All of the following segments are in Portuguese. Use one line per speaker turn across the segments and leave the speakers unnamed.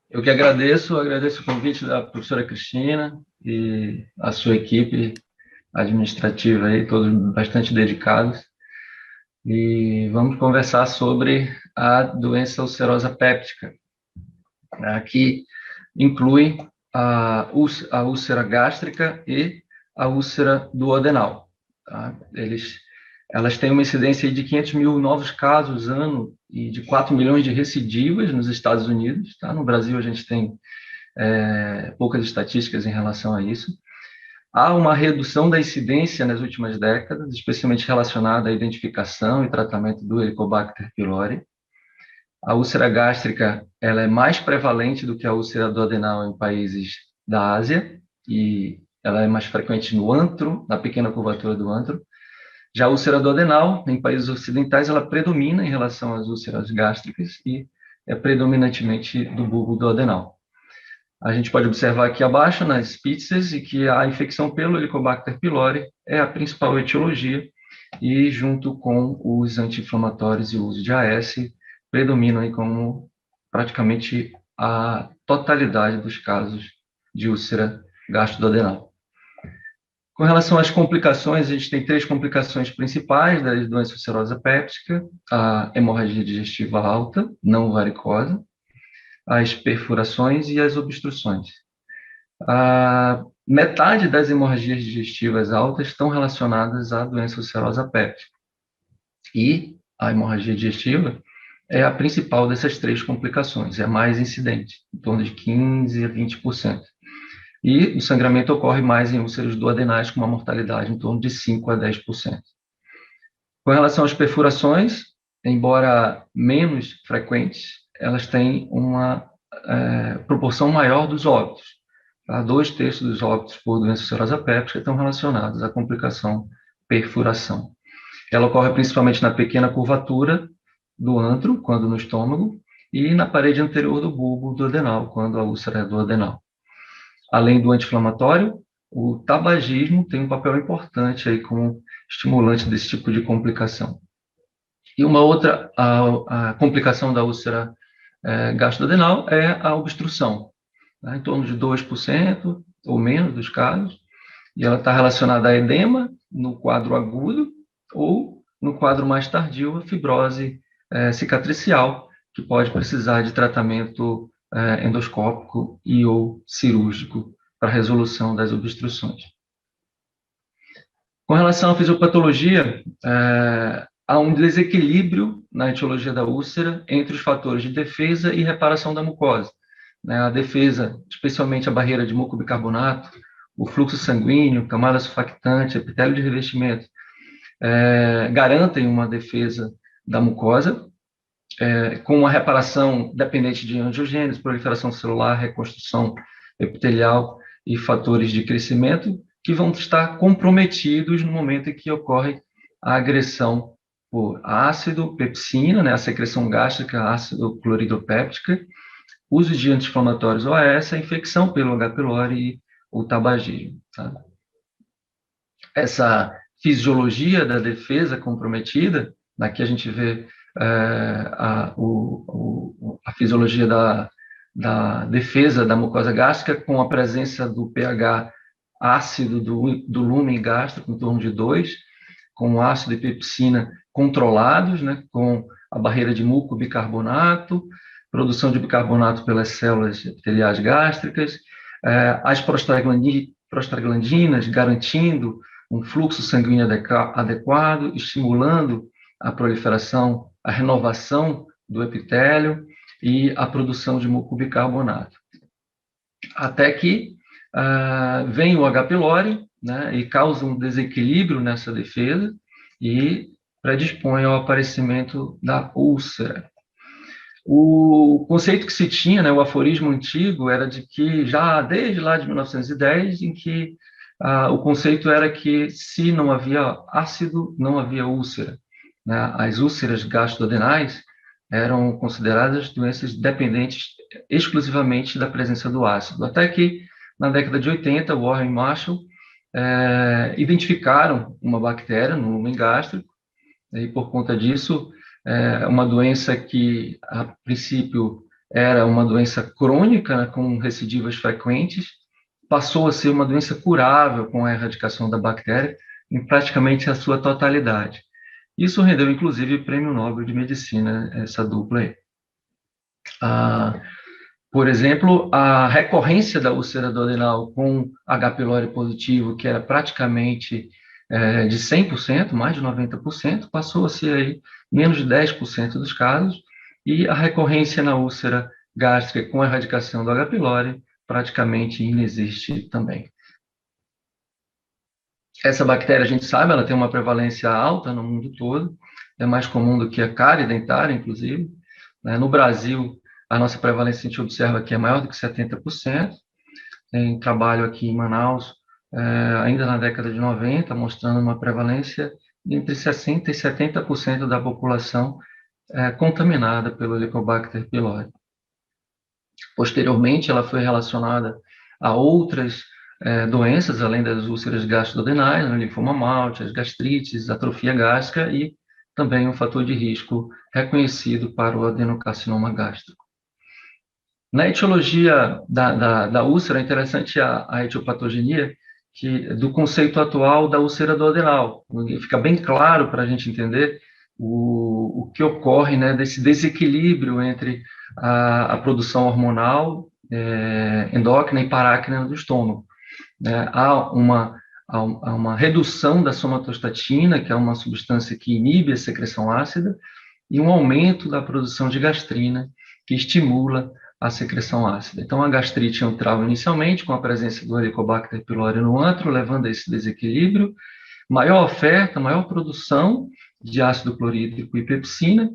Eu que agradeço o convite da professora Cristina e a sua equipe administrativa aí, todos bastante dedicados. E vamos conversar sobre a doença ulcerosa péptica, né, que inclui a úlcera gástrica e a úlcera duodenal. Tá? Elas têm uma incidência de 500 mil novos casos ano e de 4 milhões de recidivas nos Estados Unidos. Tá? No Brasil, a gente tem poucas estatísticas em relação a isso. Há uma redução da incidência nas últimas décadas, especialmente relacionada à identificação e tratamento do Helicobacter pylori. A úlcera gástrica ela é mais prevalente do que a úlcera duodenal em países da Ásia, e ela é mais frequente no antro, na pequena curvatura do antro. Já a úlcera duodenal, em países ocidentais, ela predomina em relação às úlceras gástricas e é predominantemente do bulbo duodenal. A gente pode observar aqui abaixo, nas pizzas, e que a infecção pelo Helicobacter pylori é a principal etiologia, e junto com os anti-inflamatórios e o uso de AS, predominam aí como praticamente a totalidade dos casos de úlcera gastroduodenal. Com relação às complicações, a gente tem 3 complicações principais da doença ulcerosa péptica: a hemorragia digestiva alta, não varicosa, as perfurações e as obstruções. A metade das hemorragias digestivas altas estão relacionadas à doença ulcerosa péptica. E a hemorragia digestiva é a principal dessas 3 complicações, é a mais incidente, em torno de 15% a 20%. E o sangramento ocorre mais em úlceras duodenais, com uma mortalidade em torno de 5% a 10%. Com relação às perfurações, embora menos frequentes, elas têm uma proporção maior dos óbitos. Tá? 2/3 dos óbitos por doença ulcerosa péptica estão relacionados à complicação perfuração. Ela ocorre principalmente na pequena curvatura do antro, quando no estômago, e na parede anterior do bulbo duodenal, quando a úlcera é duodenal. Além do anti-inflamatório, o tabagismo tem um papel importante aí como estimulante desse tipo de complicação. E uma outra a complicação da úlcera gastrodenal é a obstrução, né, em torno de 2% ou menos dos casos, e ela está relacionada a edema no quadro agudo ou no quadro mais tardio, a fibrose cicatricial, que pode precisar de tratamento endoscópico e ou cirúrgico para a resolução das obstruções. Com relação à fisiopatologia, há um desequilíbrio na etiologia da úlcera entre os fatores de defesa e reparação da mucosa. A defesa, especialmente a barreira de mucobicarbonato, o fluxo sanguíneo, camada surfactante, epitélio de revestimento, garantem uma defesa da mucosa, com uma reparação dependente de angiogênese, proliferação celular, reconstrução epitelial e fatores de crescimento, que vão estar comprometidos no momento em que ocorre a agressão por ácido, pepsina, né, a secreção gástrica ácido cloridopéptica, uso de anti-inflamatórios OAS, a infecção pelo H. pylori e o tabagismo. Tá? Essa fisiologia da defesa comprometida, aqui a gente vê a fisiologia da defesa da mucosa gástrica com a presença do pH ácido do lúmen gástrico em torno de 2, com ácido e pepsina controlados, né, com a barreira de mucobicarbonato, produção de bicarbonato pelas células epiteliais gástricas, as prostaglandinas garantindo um fluxo sanguíneo adequado, estimulando a proliferação, a renovação do epitélio e a produção de mucobicarbonato. Até que vem o H. pylori, né, e causa um desequilíbrio nessa defesa e predispõe ao aparecimento da úlcera. O conceito que se tinha, né, o aforismo antigo, era de que já desde lá de 1910, em que o conceito era que se não havia ácido, não havia úlcera. Né? As úlceras gastrodenais eram consideradas doenças dependentes exclusivamente da presença do ácido. Até que, na década de 80, Warren e Marshall identificaram uma bactéria no lumen gástrico, e por conta disso, uma doença que, a princípio, era uma doença crônica, né, com recidivas frequentes, passou a ser uma doença curável com a erradicação da bactéria em praticamente a sua totalidade. Isso rendeu, inclusive, o Prêmio Nobel de Medicina, essa dupla aí. Por exemplo, a recorrência da úlcera duodenal com H. pylori positivo, que era praticamente de 100%, mais de 90%, passou a ser aí menos de 10% dos casos, e a recorrência na úlcera gástrica com a erradicação do H. pylori praticamente inexiste também. Essa bactéria, a gente sabe, ela tem uma prevalência alta no mundo todo, é mais comum do que a cárie dentária, inclusive. No Brasil, a nossa prevalência a gente observa que é maior do que 70%. Tem trabalho aqui em Manaus, ainda na década de 90, mostrando uma prevalência de entre 60% e 70% da população contaminada pelo Helicobacter pylori. Posteriormente, ela foi relacionada a outras doenças, além das úlceras gastrodenais, né, linfoma malte, as gastrites, atrofia gástrica e também um fator de risco reconhecido para o adenocarcinoma gástrico. Na etiologia da úlcera, é interessante a etiopatogenia do conceito atual da úlcera duodenal. Fica bem claro para a gente entender o que ocorre, né, desse desequilíbrio entre a produção hormonal endócrina e parácrina do estômago. Há uma redução da somatostatina, que é uma substância que inibe a secreção ácida, e um aumento da produção de gastrina, que estimula a secreção ácida. Então, a gastrite antral, inicialmente, com a presença do Helicobacter pylori no antro, levando a esse desequilíbrio, maior oferta, maior produção de ácido clorídrico e pepsina,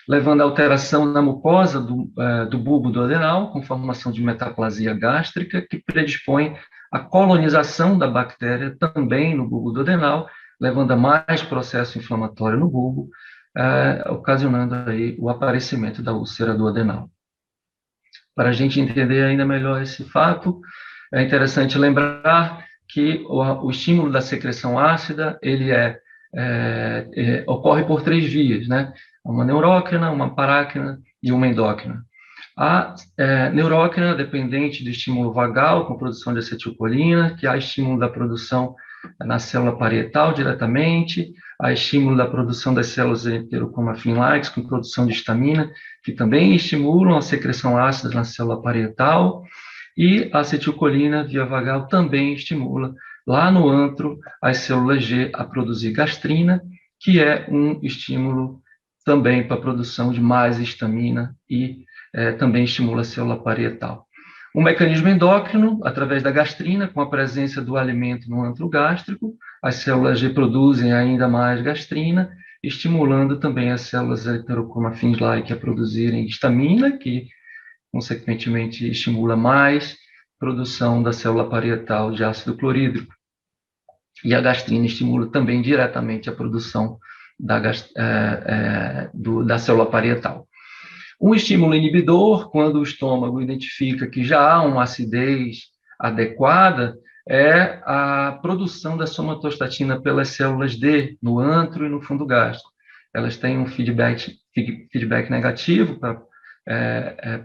levando a alteração na mucosa do bulbo duodenal, com formação de metaplasia gástrica, que predispõe à colonização da bactéria também no bulbo duodenal, levando a mais processo inflamatório no bulbo, ocasionando aí o aparecimento da úlcera duodenal. Para a gente entender ainda melhor esse fato, é interessante lembrar que o estímulo da secreção ácida, ele ocorre por 3 vias, né? Uma neurócrina, uma parácrina e uma endócrina. A neurócrina, dependente do estímulo vagal, com produção de acetilcolina, que há estímulo da produção na célula parietal diretamente, há estímulo da produção das células enterocromafin-like, com produção de histamina, que também estimulam a secreção ácida na célula parietal, e a acetilcolina via vagal também estimula lá no antro as células G a produzir gastrina, que é um estímulo também para a produção de mais histamina e também estimula a célula parietal. Um mecanismo endócrino, através da gastrina, com a presença do alimento no antro gástrico, as células G produzem ainda mais gastrina, estimulando também as células heterochromafins-like a produzirem histamina, que consequentemente estimula mais produção da célula parietal de ácido clorídrico. E a gastrina estimula também diretamente a produção da célula parietal. Um estímulo inibidor, quando o estômago identifica que já há uma acidez adequada, é a produção da somatostatina pelas células D, no antro e no fundo gástrico. Elas têm um feedback negativo para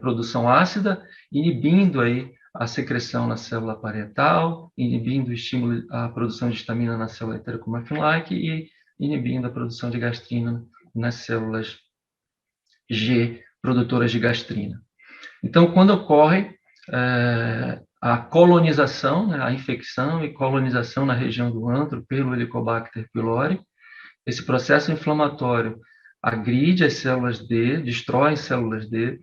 produção ácida, inibindo aí a secreção na célula parietal, inibindo o estímulo à produção de histamina na célula enterocromafin-like e inibindo a produção de gastrina nas células G, produtoras de gastrina. Então, quando ocorre a colonização, né, a infecção e colonização na região do antro pelo Helicobacter pylori, esse processo inflamatório agride as células D, destrói as células D.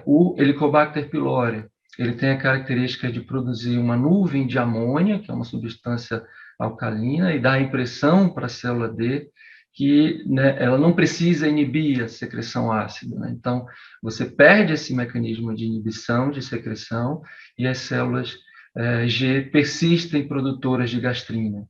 O Helicobacter pylori, ele tem a característica de produzir uma nuvem de amônia, que é uma substância alcalina, e dá a impressão para a célula D que, né, ela não precisa inibir a secreção ácida. Né? Então, você perde esse mecanismo de inibição de secreção e as células G persistem produtoras de gastrina.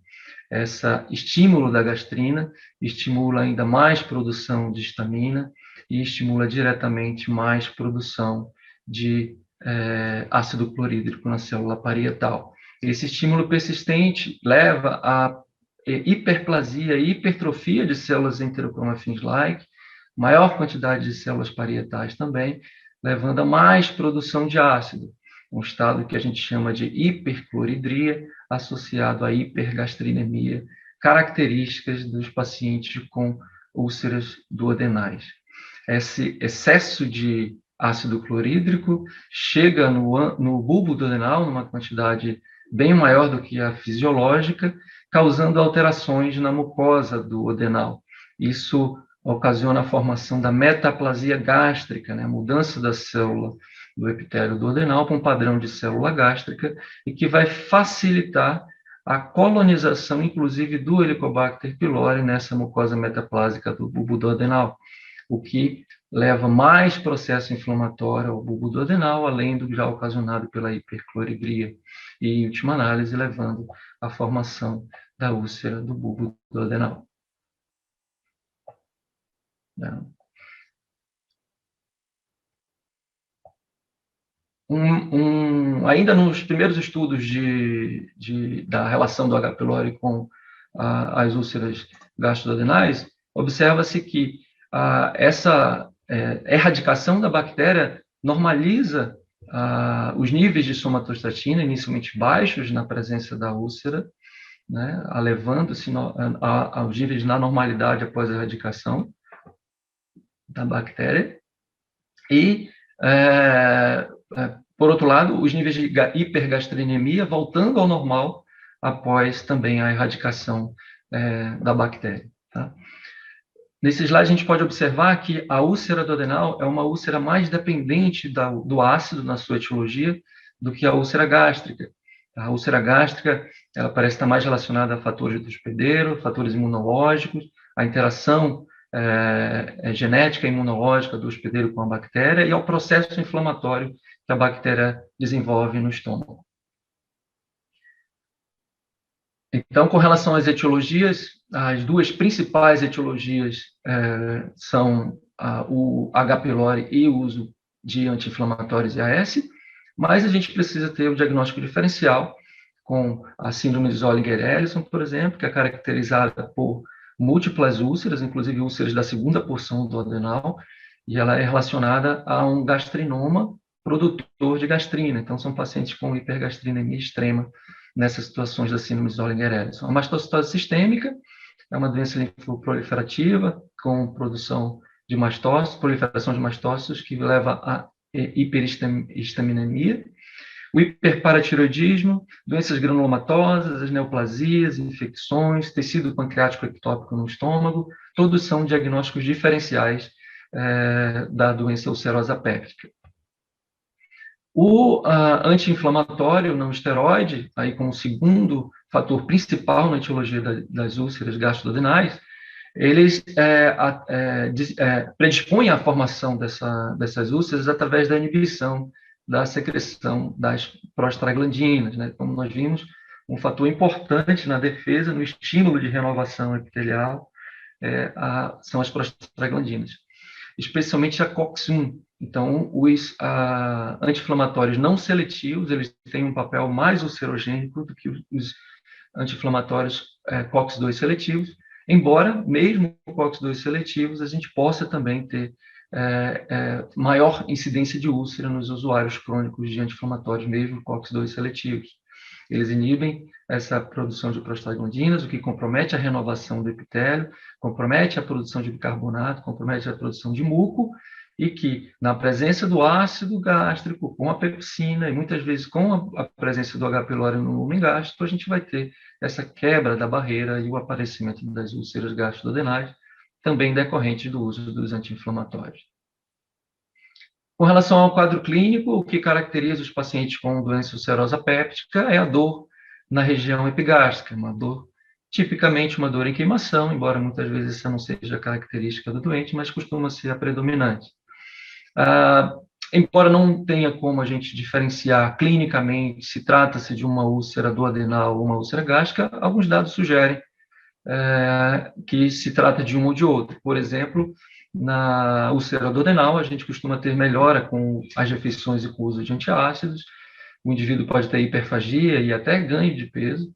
Esse estímulo da gastrina estimula ainda mais produção de histamina e estimula diretamente mais produção de ácido clorídrico na célula parietal. Esse estímulo persistente leva a hiperplasia e hipertrofia de células enterocromafins-like, maior quantidade de células parietais também, levando a mais produção de ácido, um estado que a gente chama de hipercloridria, associado à hipergastrinemia, características dos pacientes com úlceras duodenais. Esse excesso de ácido clorídrico chega no bulbo duodenal, numa quantidade bem maior do que a fisiológica, causando alterações na mucosa duodenal. Isso ocasiona a formação da metaplasia gástrica, né, mudança da célula do epitélio duodenal para um padrão de célula gástrica, e que vai facilitar a colonização, inclusive, do Helicobacter pylori nessa mucosa metaplásica do bulbo duodenal, o que leva mais processo inflamatório ao bulbo duodenal, além do já ocasionado pela hipercloridria, e, em última análise, levando à formação da úlcera do bulbo duodenal. Ainda nos primeiros estudos da relação do H. pylori com as úlceras gastrodenais, observa-se que essa erradicação da bactéria normaliza os níveis de somatostatina, inicialmente baixos na presença da úlcera, né, elevando-se aos níveis na normalidade após a erradicação da bactéria. E, por outro lado, os níveis de hipergastrinemia voltando ao normal após também a erradicação da bactéria. Tá? Nesse slide, a gente pode observar que a úlcera duodenal é uma úlcera mais dependente do ácido na sua etiologia do que a úlcera gástrica. A úlcera gástrica, ela parece estar mais relacionada a fatores do hospedeiro, fatores imunológicos, a interação genética e imunológica do hospedeiro com a bactéria e ao processo inflamatório que a bactéria desenvolve no estômago. Então, com relação às etiologias, as duas principais etiologias são o H. pylori e o uso de anti-inflamatórios e AS, mas a gente precisa ter o diagnóstico diferencial com a síndrome de Zollinger-Ellison, por exemplo, que é caracterizada por múltiplas úlceras, inclusive úlceras da segunda porção do adenal, e ela é relacionada a um gastrinoma produtor de gastrina. Então, são pacientes com hipergastrinemia extrema nessas situações da síndrome de Zollinger-Ellison. A mastocitose sistêmica é uma doença linfoproliferativa com produção de mastócitos, proliferação de mastócitos, que leva a hiperestaminemia. O hiperparatiroidismo, doenças granulomatosas, as neoplasias, infecções, tecido pancreático ectópico no estômago, todos são diagnósticos diferenciais da doença ulcerosa péptica. O anti-inflamatório não esteroide, aí como segundo fator principal na etiologia das úlceras gastrodenais, eles predispõem à formação dessas úlceras através da inibição da secreção das prostaglandinas, né? Como nós vimos, um fator importante na defesa, no estímulo de renovação epitelial, são as prostaglandinas, especialmente a COX-1. Então, os anti-inflamatórios não seletivos, eles têm um papel mais ulcerogênico do que os anti-inflamatórios COX-2 seletivos, embora, mesmo com COX-2 seletivos, a gente possa também ter maior incidência de úlcera nos usuários crônicos de anti-inflamatórios, mesmo COX-2 seletivos. Eles inibem essa produção de prostaglandinas, o que compromete a renovação do epitélio, compromete a produção de bicarbonato, compromete a produção de muco, e que, na presença do ácido gástrico, com a pepsina, e muitas vezes com a presença do H. pylori no lumen gástrico, a gente vai ter essa quebra da barreira e o aparecimento das úlceras gastrodenais, também decorrente do uso dos anti-inflamatórios. Com relação ao quadro clínico, o que caracteriza os pacientes com doença ulcerosa péptica é a dor na região epigástrica, uma dor, tipicamente uma dor em queimação, embora muitas vezes essa não seja característica do doente, mas costuma ser a predominante. Embora não tenha como a gente diferenciar clinicamente se trata-se de uma úlcera duodenal ou uma úlcera gástrica, alguns dados sugerem que se trata de um ou de outro. Por exemplo, na úlcera duodenal, a gente costuma ter melhora com as refeições e com o uso de antiácidos, o indivíduo pode ter hiperfagia e até ganho de peso.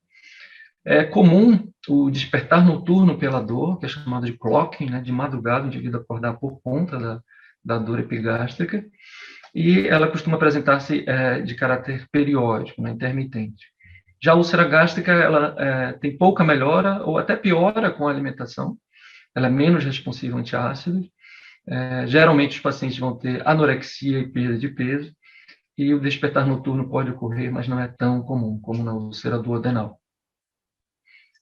É comum o despertar noturno pela dor, que é chamado de clocking, né, de madrugada, o indivíduo acordar por conta da dor epigástrica. e ela costuma apresentar-se de caráter periódico, né, intermitente. Já a úlcera gástrica, ela tem pouca melhora ou até piora com a alimentação, ela é menos responsiva a antiácidos. Geralmente os pacientes vão ter anorexia e perda de peso, e o despertar noturno pode ocorrer, mas não é tão comum como na úlcera duodenal.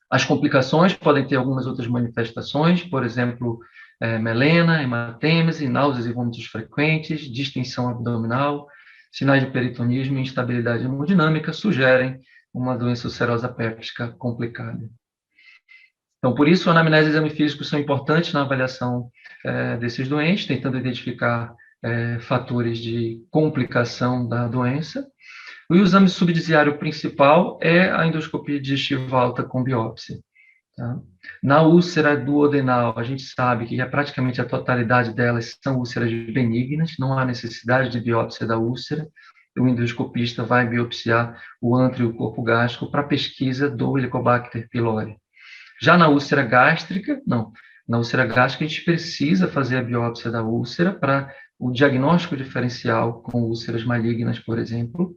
As complicações podem ter algumas outras manifestações, por exemplo, melena, hematêmese, náuseas e vômitos frequentes, distensão abdominal, sinais de peritonismo e instabilidade hemodinâmica sugerem uma doença ulcerosa péptica complicada. Então, por isso, a anamnese e exame físico são importantes na avaliação desses doentes, tentando identificar fatores de complicação da doença. O exame subsidiário principal é a endoscopia digestiva alta com biópsia. Tá? Na úlcera duodenal, a gente sabe que praticamente a totalidade delas são úlceras benignas, não há necessidade de biópsia da úlcera. O endoscopista vai biopsiar o ântrio e o corpo gástrico para pesquisa do Helicobacter pylori. Já na úlcera gástrica, não. Na úlcera gástrica, a gente precisa fazer a biópsia da úlcera para o diagnóstico diferencial com úlceras malignas, por exemplo.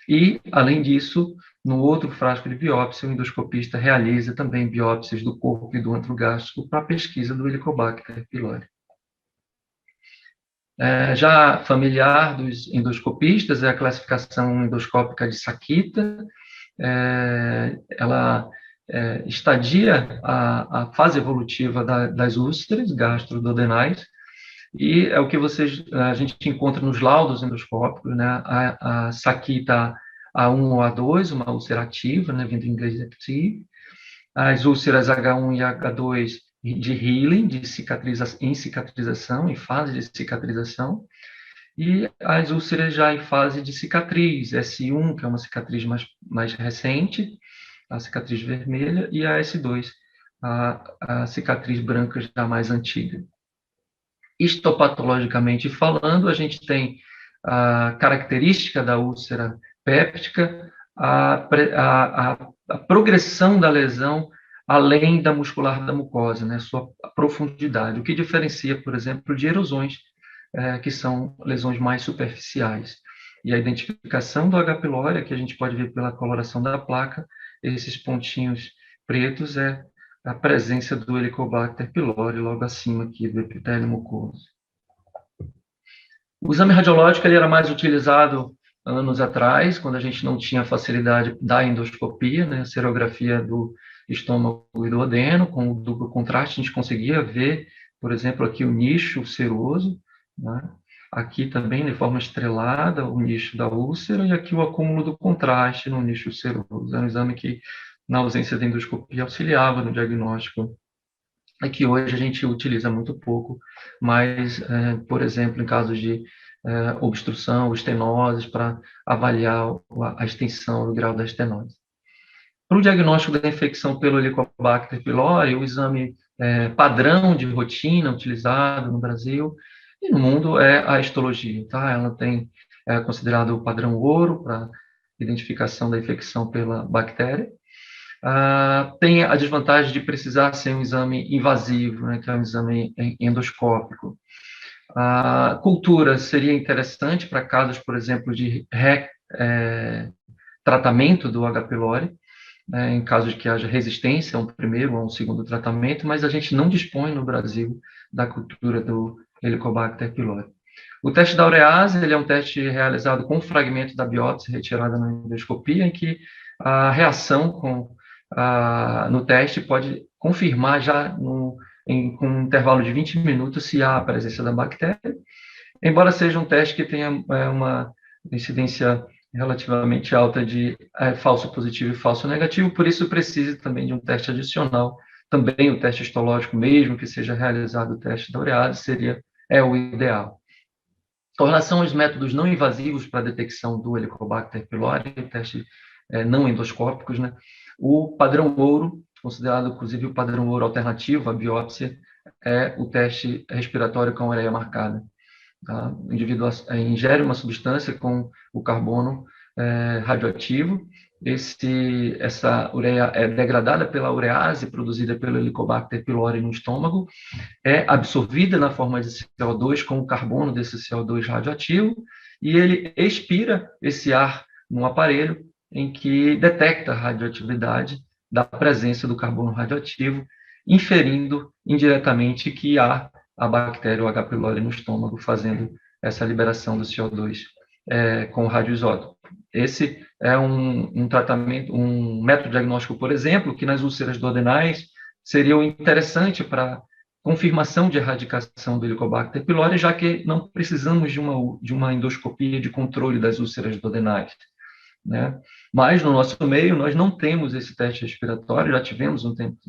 E, além disso, no outro frasco de biópsia, o endoscopista realiza também biópsias do corpo e do antro gástrico para a pesquisa do Helicobacter pylori. Já familiar dos endoscopistas é a classificação endoscópica de Sakita. Ela estadia a fase evolutiva das úlceras gastroduodenais, e é o que a gente encontra nos laudos endoscópicos, né? A Sakita A1 ou A2, uma úlcera ativa, né, vindo em inglês active, as úlceras H1 e H2 de healing, em cicatrização, em fase de cicatrização, e as úlceras já em fase de cicatriz, S1, que é uma cicatriz mais recente, a cicatriz vermelha, e a S2, a cicatriz branca já mais antiga. Histopatologicamente falando, a gente tem a característica da úlcera péptica, a progressão da lesão além da muscular da mucosa, né, sua profundidade, o que diferencia, por exemplo, de erosões, que são lesões mais superficiais. E a identificação do H. pylori, que a gente pode ver pela coloração da placa, esses pontinhos pretos a presença do Helicobacter pylori logo acima aqui do epitélio mucoso. O exame radiológico ele era mais utilizado anos atrás, quando a gente não tinha facilidade da endoscopia, né, a serografia do estômago e do duodeno, com o duplo contraste, a gente conseguia ver, por exemplo, aqui o nicho ulceroso, né, aqui também de forma estrelada o nicho da úlcera, e aqui o acúmulo do contraste no nicho ulceroso. É um exame que, na ausência da endoscopia, auxiliava no diagnóstico, é que hoje a gente utiliza muito pouco, mas, por exemplo, em casos de obstrução ou estenoses, para avaliar a extensão, o grau da estenose. Para o diagnóstico da infecção pelo Helicobacter pylori, o exame padrão de rotina utilizado no Brasil e no mundo é a histologia, tá? Ela é considerado o padrão ouro para identificação da infecção pela bactéria. Tem a desvantagem de precisar ser um exame invasivo, né, que é um exame endoscópico. A cultura seria interessante para casos, por exemplo, de tratamento do H. pylori, né, em caso de que haja resistência a um primeiro ou a um segundo tratamento, mas a gente não dispõe no Brasil da cultura do Helicobacter pylori. O teste da urease ele é um teste realizado com fragmento da biópsia retirada na endoscopia, em que a reação no teste pode confirmar já com um intervalo de 20 minutos se há a presença da bactéria, embora seja um teste que tenha uma incidência relativamente alta de falso positivo e falso negativo, por isso precisa também de um teste adicional, também o teste histológico, mesmo que seja realizado o teste da urease, é o ideal. Com relação aos métodos não invasivos para a detecção do Helicobacter pylori, testes não endoscópicos, né, o padrão ouro, considerado inclusive o padrão ouro alternativo, a biópsia, é o teste respiratório com ureia marcada. Tá? O indivíduo ingere uma substância com o carbono radioativo, essa ureia é degradada pela urease produzida pelo Helicobacter pylori no estômago, é absorvida na forma de CO2 com o carbono desse CO2 radioativo, e ele expira esse ar num aparelho em que detecta a radioatividade da presença do carbono radioativo, inferindo indiretamente que há a bactéria, o H. pylori, no estômago, fazendo essa liberação do CO2 com o radioisótopo. Esse é um tratamento, um método diagnóstico, por exemplo, que nas úlceras duodenais seria interessante para confirmação de erradicação do Helicobacter pylori, já que não precisamos de uma endoscopia de controle das úlceras duodenais, né? Mas no nosso meio nós não temos esse teste respiratório, já tivemos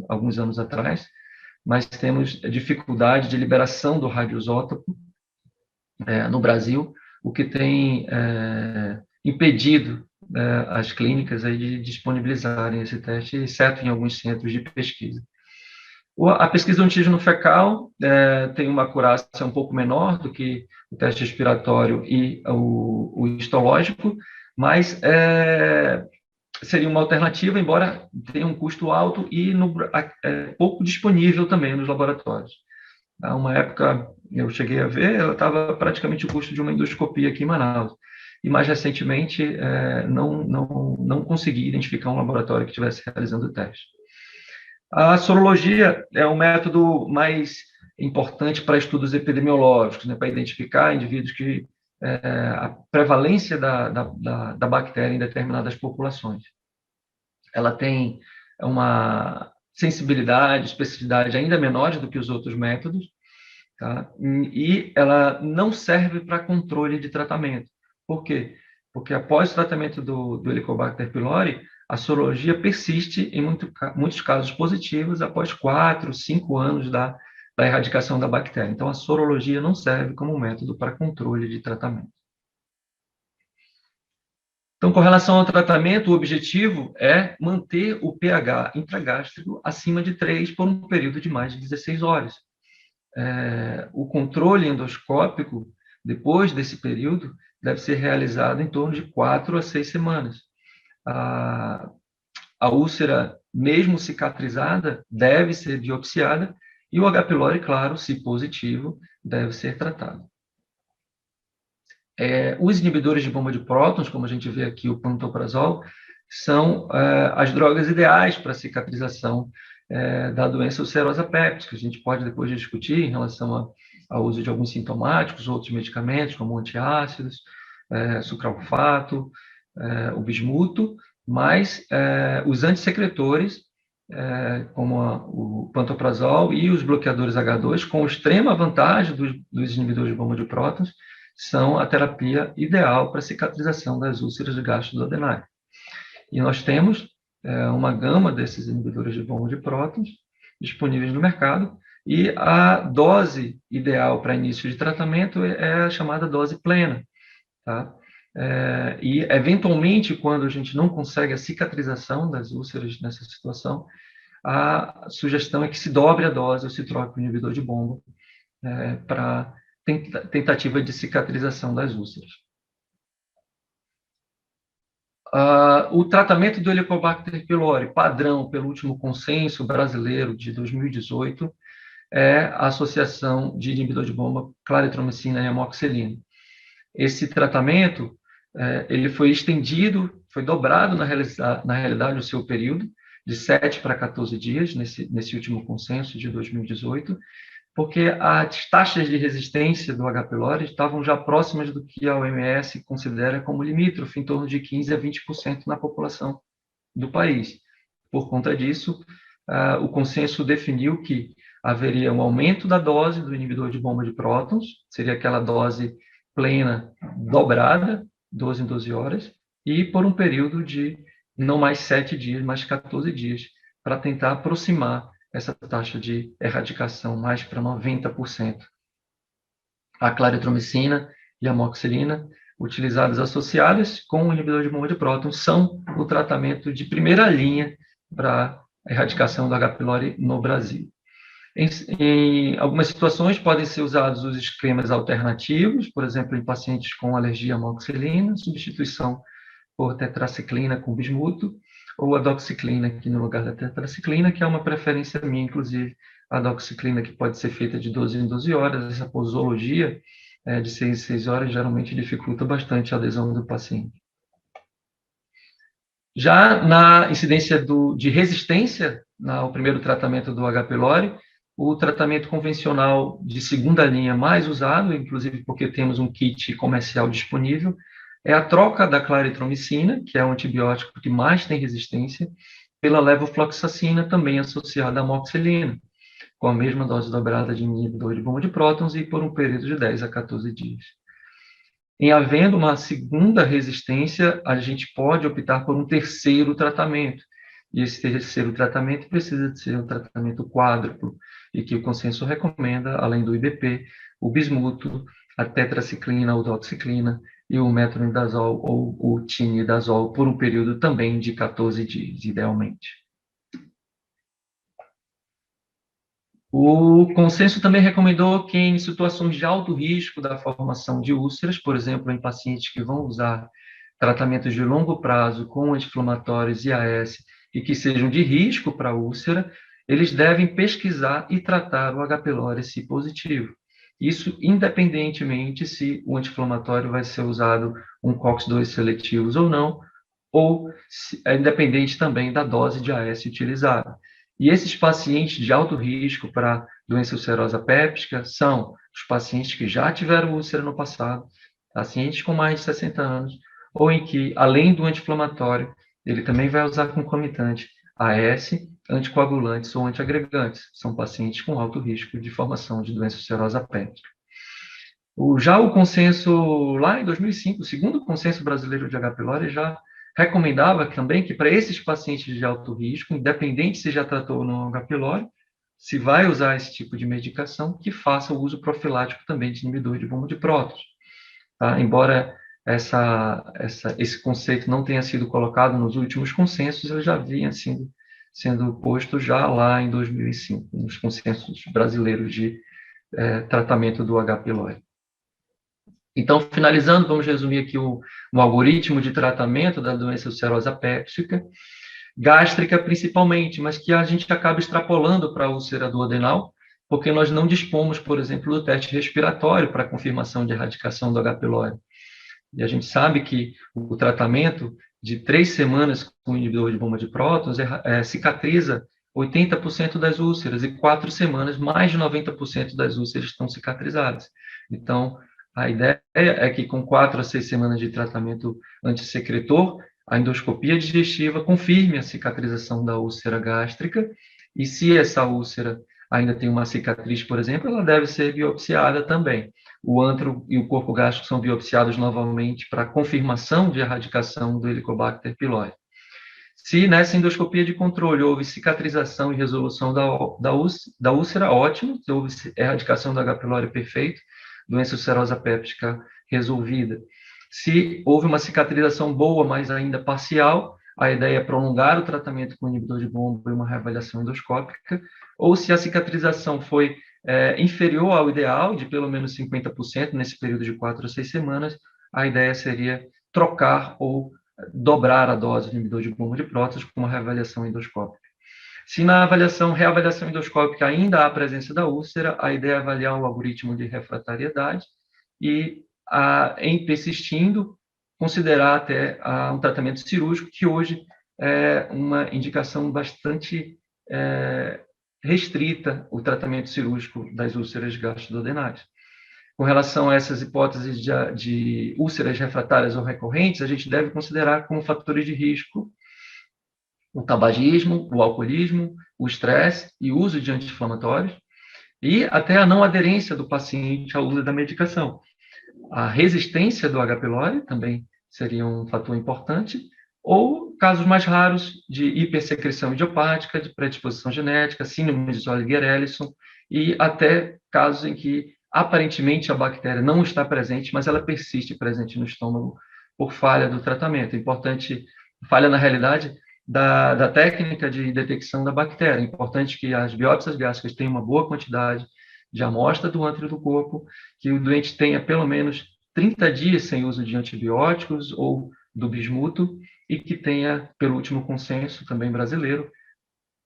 alguns anos atrás, mas temos dificuldade de liberação do radioisótopo no Brasil, o que tem impedido as clínicas aí de disponibilizarem esse teste, exceto em alguns centros de pesquisa. A pesquisa do antígeno fecal tem uma acurácia um pouco menor do que o teste respiratório e o histológico, mas seria uma alternativa, embora tenha um custo alto e pouco disponível também nos laboratórios. Há uma época, eu cheguei a ver, ela estava praticamente o custo de uma endoscopia aqui em Manaus. E mais recentemente, não consegui identificar um laboratório que estivesse realizando o teste. A sorologia é um método mais importante para estudos epidemiológicos, né, para identificar indivíduos que a prevalência da bactéria em determinadas populações. Ela tem uma sensibilidade, especificidade ainda menores do que os outros métodos, tá? E ela não serve para controle de tratamento. Por quê? Porque após o tratamento do Helicobacter pylori, a sorologia persiste em muitos casos positivos após 4, 5 anos da erradicação da bactéria. Então, a sorologia não serve como método para controle de tratamento. Então, com relação ao tratamento, o objetivo é manter o pH intragástrico acima de 3 por um período de mais de 16 horas. O controle endoscópico, depois desse período, deve ser realizado em torno de 4 a 6 semanas. A úlcera, mesmo cicatrizada, deve ser biopsiada e o H. pylori, claro, se positivo, deve ser tratado. Os inibidores de bomba de prótons, como a gente vê aqui, o pantoprazol, são as drogas ideais para a cicatrização da doença ulcerosa péptica. A gente pode depois discutir em relação ao uso de alguns sintomáticos, outros medicamentos, como antiácidos, sucralfato, o bismuto, mas os antissecretores, como o pantoprazol e os bloqueadores H2, com extrema vantagem dos inibidores de bomba de prótons, são a terapia ideal para a cicatrização das úlceras de gastroduodenais. E nós temos uma gama desses inibidores de bomba de prótons disponíveis no mercado, e a dose ideal para início de tratamento é a chamada dose plena, tá? E, eventualmente, quando a gente não consegue a cicatrização das úlceras nessa situação, a sugestão é que se dobre a dose ou se troque o inibidor de bomba para tentativa de cicatrização das úlceras. O tratamento do Helicobacter pylori, padrão pelo último consenso brasileiro de 2018, é a associação de inibidor de bomba claritromicina e amoxicilina. Esse tratamento ele foi estendido, foi dobrado na realidade o seu período, de 7 para 14 dias, nesse último consenso de 2018, porque as taxas de resistência do H. pylori estavam já próximas do que a OMS considera como limítrofe, em torno de 15% a 20% na população do país. Por conta disso, o consenso definiu que haveria um aumento da dose do inibidor de bomba de prótons, seria aquela dose plena dobrada, 12 em 12 horas, e por um período de não mais 7 dias, mas 14 dias, para tentar aproximar essa taxa de erradicação mais para 90%. A claritromicina e a amoxicilina, utilizadas associadas com o inibidor de bomba de prótons, são o tratamento de primeira linha para a erradicação do H. pylori no Brasil. Em algumas situações, podem ser usados os esquemas alternativos, por exemplo, em pacientes com alergia à amoxicilina, substituição por tetraciclina com bismuto, ou a doxiciclina aqui no lugar da tetraciclina, que é uma preferência minha, inclusive, a doxiciclina, que pode ser feita de 12 em 12 horas. Essa posologia de 6 em 6 horas, geralmente dificulta bastante a adesão do paciente. Já na incidência de resistência, no primeiro tratamento do H. pylori, o tratamento convencional de segunda linha mais usado, inclusive porque temos um kit comercial disponível, é a troca da claritromicina, que é o antibiótico que mais tem resistência, pela levofloxacina, também associada à amoxicilina, com a mesma dose dobrada de inibidor de bomba de prótons e por um período de 10 a 14 dias. Em havendo uma segunda resistência, a gente pode optar por um terceiro tratamento. E esse terceiro tratamento precisa de ser um tratamento quádruplo, e que o consenso recomenda, além do IBP, o bismuto, a tetraciclina ou doxiciclina e o metronidazol ou o tinidazol por um período também de 14 dias, idealmente. O consenso também recomendou que em situações de alto risco da formação de úlceras, por exemplo, em pacientes que vão usar tratamentos de longo prazo com anti-inflamatórios e AS e que sejam de risco para a úlcera, eles devem pesquisar e tratar o H. pylori se positivo. Isso independentemente se o anti-inflamatório vai ser usado um COX-2 seletivos ou não, ou é independente também da dose de AS utilizada. E esses pacientes de alto risco para doença ulcerosa péptica são os pacientes que já tiveram úlcera no passado, pacientes com mais de 60 anos, ou em que, além do anti-inflamatório, ele também vai usar concomitante AS, anticoagulantes ou antiagregantes. São pacientes com alto risco de formação de doença ulcerosa péptica. Já o consenso, lá em 2005, o segundo consenso brasileiro de H. pylori já recomendava também que para esses pacientes de alto risco, independente se já tratou ou não H. pylori, se vai usar esse tipo de medicação, que faça o uso profilático também de inibidor de bomba de prótons. Tá? Embora esse conceito não tenha sido colocado nos últimos consensos, ele já vinha sendo posto já lá em 2005, nos consensos brasileiros de tratamento do H. pylori. Então, finalizando, vamos resumir aqui um algoritmo de tratamento da doença ulcerosa péptica, gástrica principalmente, mas que a gente acaba extrapolando para a úlcera duodenal, porque nós não dispomos, por exemplo, do teste respiratório para confirmação de erradicação do H. pylori. E a gente sabe que o tratamento de 3 semanas com inibidor de bomba de prótons cicatriza 80% das úlceras, e 4 semanas, mais de 90% das úlceras estão cicatrizadas. Então, a ideia é que com 4 a 6 semanas de tratamento antissecretor, a endoscopia digestiva confirme a cicatrização da úlcera gástrica, e se essa úlcera ainda tem uma cicatriz, por exemplo, ela deve ser biopsiada também. O antro e o corpo gástrico são biopsiados novamente para confirmação de erradicação do Helicobacter pylori. Se nessa endoscopia de controle houve cicatrização e resolução da úlcera, ótimo. Se houve erradicação do H. pylori, perfeito. Doença ulcerosa péptica resolvida. Se houve uma cicatrização boa, mas ainda parcial, a ideia é prolongar o tratamento com inibidor de bomba e uma reavaliação endoscópica. Ou se a cicatrização foi inferior ao ideal, de pelo menos 50% nesse período de 4 a 6 semanas, a ideia seria trocar ou dobrar a dose de inibidor de bomba de prótons com uma reavaliação endoscópica. Se na reavaliação endoscópica ainda há presença da úlcera, a ideia é avaliar o algoritmo de refratariedade e, em persistindo, considerar até um tratamento cirúrgico, que hoje é uma indicação bastante restrita, o tratamento cirúrgico das úlceras gastroduodenais. Com relação a essas hipóteses de úlceras refratárias ou recorrentes, a gente deve considerar como fatores de risco o tabagismo, o alcoolismo, o estresse e o uso de anti-inflamatórios, e até a não aderência do paciente ao uso da medicação. A resistência do H. pylori também seria um fator importante, ou casos mais raros de hipersecreção idiopática, de predisposição genética, síndrome de Zolliger-Ellison, e até casos em que aparentemente a bactéria não está presente, mas ela persiste presente no estômago por falha do tratamento. É importante, falha na realidade da técnica de detecção da bactéria. É importante que as biópsias gástricas tenham uma boa quantidade de amostra do ântrio do corpo, que o doente tenha pelo menos 30 dias sem uso de antibióticos ou do bismuto, e que tenha, pelo último consenso também brasileiro,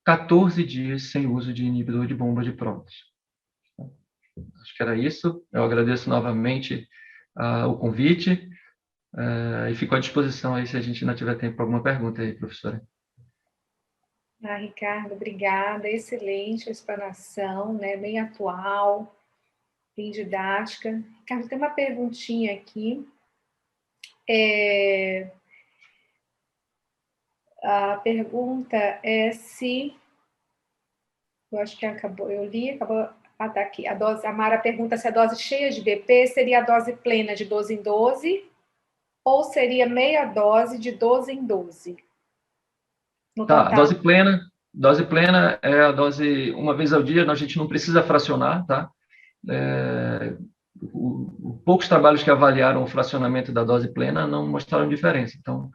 14 dias sem uso de inibidor de bomba de prótons. Acho que era isso. Eu agradeço novamente o convite e fico à disposição aí se a gente ainda tiver tempo para alguma pergunta aí, professora.
Ricardo, obrigada. Excelente a explanação, né? Bem atual, bem didática. Ricardo, tem uma perguntinha aqui. A pergunta é se... Eu acho que acabou, eu li, acabou... Ah, tá aqui. A Mara pergunta se a dose cheia de BP seria a dose plena de 12 em 12 ou seria meia dose de 12 em 12 no
Tá,
total.
dose plena é a dose uma vez ao dia, a gente não precisa fracionar, tá? Poucos trabalhos que avaliaram o fracionamento da dose plena não mostraram diferença. Então,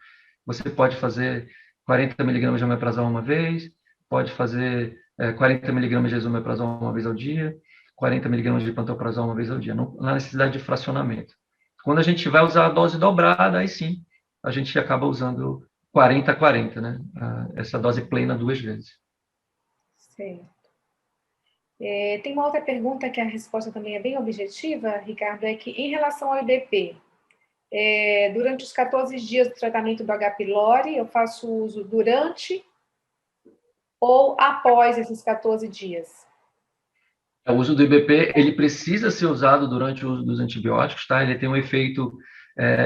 você pode fazer 40 miligramas de omeprazol uma vez, pode fazer 40 miligramas de esomeprazol uma vez ao dia, 40 miligramas de pantoprazol uma vez ao dia. Não há necessidade de fracionamento. Quando a gente vai usar a dose dobrada, aí sim, a gente acaba usando 40-40, né? Essa dose plena 2 vezes.
Certo. Tem uma outra pergunta que a resposta também é bem objetiva, Ricardo, é que em relação ao IBP, durante os 14 dias do tratamento do H. pylori, eu faço uso durante ou após esses 14 dias?
O uso do IBP, ele precisa ser usado durante o uso dos antibióticos, tá? Ele tem um efeito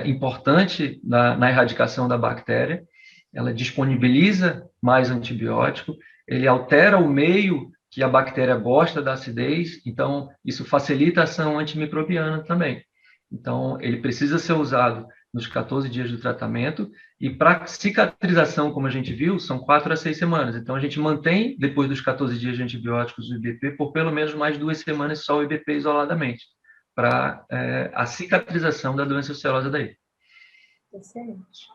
importante na erradicação da bactéria, ela disponibiliza mais antibiótico, ele altera o meio que a bactéria gosta da acidez, então isso facilita a ação antimicrobiana também. Então, ele precisa ser usado nos 14 dias do tratamento, e para cicatrização, como a gente viu, são 4 a 6 semanas. Então, a gente mantém, depois dos 14 dias de antibióticos, o IBP por pelo menos mais 2 semanas só o IBP isoladamente, para a cicatrização da doença ulcerosa daí.
Excelente.